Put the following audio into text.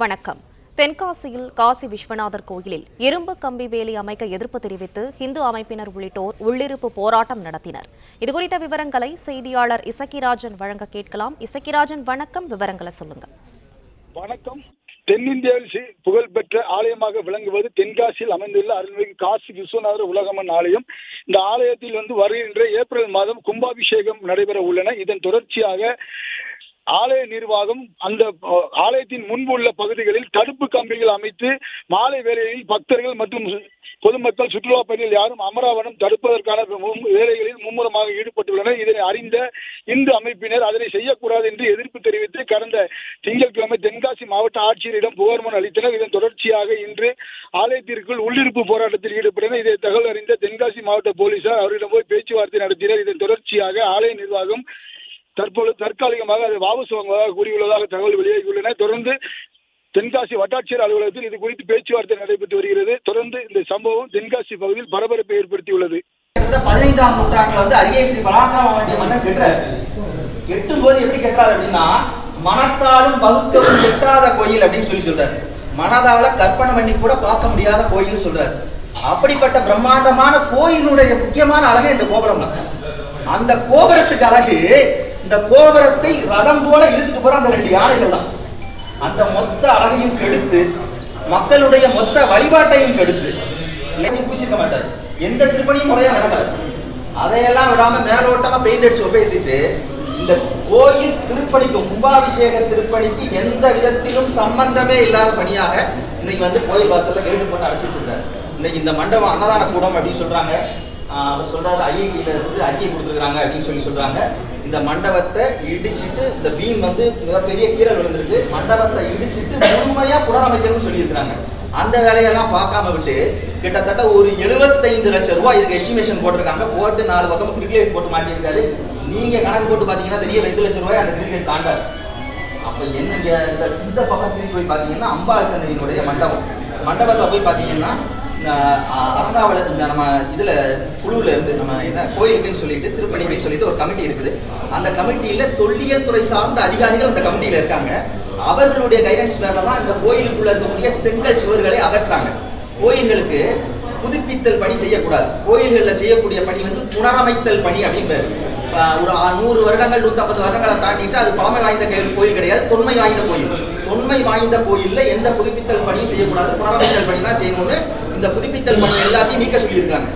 வணக்கம். தென்காசியில் காசி விஸ்வநாதர் கோயிலில் இரும்பு கம்பி வேலி அமைக்க எதிர்ப்பு தெரிவித்து இந்து அமைப்பினர் உள்ளிட்டோர் உள்ளிருப்பு போராட்டம் நடத்தினர். இதுகுறித்த விவரங்களை செய்தியாளர் இசக்கிராஜன் வழங்க கேட்கலாம். இசக்கிராஜன், வணக்கம். விவரங்களை சொல்லுங்க. வணக்கம். தென்னிந்தியாவில் புகழ்பெற்ற ஆலயமாக விளங்குவது தென்காசியில் அமைந்துள்ள அருள்மிகு காசி விஸ்வநாதர் உலகம்மன் ஆலயம். இந்த ஆலயத்தில் வருகின்ற ஏப்ரல் மாதம் கும்பாபிஷேகம் நடைபெற உள்ளன. இதன் தொடர்ச்சியாக ஆலய நிர்வாகம் அந்த ஆலயத்தின் முன்பு உள்ள பகுதிகளில் தடுப்பு கம்பிகள் அமைத்து மாலை வேளையில் பக்தர்கள் மற்றும் பொதுமக்கள் சுற்றுலா பயணிகள் யாரும் அமராவனம் தடுப்பதற்கான வேலைகளில் மும்முரமாக ஈடுபட்டுள்ளனர். இதனை அறிந்த இந்து அமைப்பினர் அதனை செய்யக்கூடாது என்று எதிர்ப்பு தெரிவித்து கடந்த திங்கட்கிழமை தென்காசி மாவட்ட ஆட்சியரிடம் புகார் மனு அளித்தனர். இதன் தொடர்ச்சியாக இன்று ஆலயத்திற்குள் உள்ளிருப்பு போராட்டத்தில் ஈடுபட்டனர். இதை தகவல் அறிந்த தென்காசி மாவட்ட போலீசார் அவரிடம் போய் பேச்சுவார்த்தை நடத்தினர். இதன் தொடர்ச்சியாக ஆலய நிர்வாகம் தற்பொழுது தற்காலிகமாக அதை வாபஸ் வாங்குவதாக கூறியுள்ளதாக தகவல் வெளியாகியுள்ளன. தொடர்ந்து தென்காசி வட்டாட்சியர் அலுவலகத்தில் இது குறித்து பேச்சுவார்த்தை நடைபெற்று வருகிறது. தொடர்ந்து இந்த சம்பவம் தென்காசி பகுதியில் பரபரப்பை ஏற்படுத்தியுள்ளது. 15ஆம் நூற்றாண்டுல அரிய ஸ்ரீ பராக்கிரம வேண்டிய மன்னர் கெட்டுறாரு. கெட்டும் போது எப்படி கெட்டுறாரு அப்படின்னா, மனத்தாலும் வகுக்கவும் கெட்டாத கோயில் அப்படின்னு சொல்றாரு. மனதால கற்பனை பண்ணி கூட பார்க்க முடியாத கோயில் சொல்றாரு. அப்படிப்பட்ட பிரம்மாண்டமான கோயிலுடைய முக்கியமான அழகு இந்த கோபுரம் தான். அந்த கோபுரத்துக்கு அழகு, இந்த கோபுரத்தை ரதம் போல இழுத்துட்டு போற அந்த 2 யானைகள் தான். அந்த மொத்த அழகையும் கெடுத்து, மக்களுடைய மொத்த வழிபாட்டையும் கெடுத்து பூசிக்க மாட்டாரு. எந்த திருப்பணியும் முறையா நடக்காது. அதையெல்லாம் விடாம மேலோட்டமா பெயிண்ட் அடிச்சு உபயோகித்துட்டு இந்த கோயில் திருப்பணிக்கும் கும்பாபிஷேக திருப்பணிக்கு எந்த விதத்திலும் சம்பந்தமே இல்லாத பணியாக இன்னைக்கு கோயில் வாசல்ல கேட்டு போட்டு அடைச்சிட்டு இருக்காரு. இன்னைக்கு இந்த மண்டபம் அன்னதான கூடம் அப்படின்னு சொல்றாங்க. அவர் சொல்றாரு ஐஐடியில இருந்து அறிக்கை கொடுத்துருக்காங்க அப்படின்னு சொல்றாங்க. இந்த மண்டபத்தை இடிச்சிட்டு, இந்த பீம் மிகப்பெரிய கீரல் விழுந்திருக்கு, மண்டபத்தை இடிச்சிட்டு முழுமையா புனரமைக்கணும்னு சொல்லியிருக்கிறாங்க. அந்த வேலையெல்லாம் பார்க்காம விட்டு கிட்டத்தட்ட ஒரு 75 லட்சம் ரூபாய் இதுக்கு எஸ்டிமேஷன் போட்டிருக்காங்க. போட்டு 4 பக்கம் கிரிக்கெட் போட்டு மாட்டியிருக்காரு. நீங்க கணக்கு போட்டு பாத்தீங்கன்னா தெரிய 2 லட்சம் ரூபாய் அந்த கிரிக்கெட் தாண்டாரு. அப்ப என்ன இந்த பக்கத்துக்கு போய் பாத்தீங்கன்னா அம்பாள் சன்னதியினுடைய மண்டபத்தை போய் பாத்தீங்கன்னா அகங்காவல நம்ம இதுல குழுல இருந்து நம்ம என்ன கோயிலுக்குன்னு சொல்லிட்டு திருப்பணிக்குன்னு சொல்லிட்டு ஒரு கமிட்டி இருக்குது. அந்த கமிட்டியில தொல்லியல் துறை சார்ந்த அதிகாரிகள் அந்த கமிட்டியில இருக்காங்க. அவர்களுடைய கைடன்ஸ் மேல தான் இந்த கோயிலுக்குள்ள இருக்கக்கூடிய செங்கல் சுவர்களை அகற்றாங்க. கோயில்களுக்கு புதுப்பித்தல் பணி செய்யக்கூடாது. கோயில்களில் செய்யக்கூடிய பணி புனரமைத்தல் பணி அப்படின்னு ஒரு 100 வருடங்கள் 150 வருடங்களை தாண்டிட்டு அது பழமை வாய்ந்த கோயில் கிடையாது, தொன்மை வாய்ந்த கோயில். தொன்மை வாய்ந்த கோயில்ல எந்த புதுப்பித்தல் பணியும் செய்யக்கூடாது, புனரமைத்தல் பணி தான் செய்யணும்னு இந்த புதுப்பித்தல் பணி எல்லாத்தையும் நீக்க சொல்லியிருக்காங்க.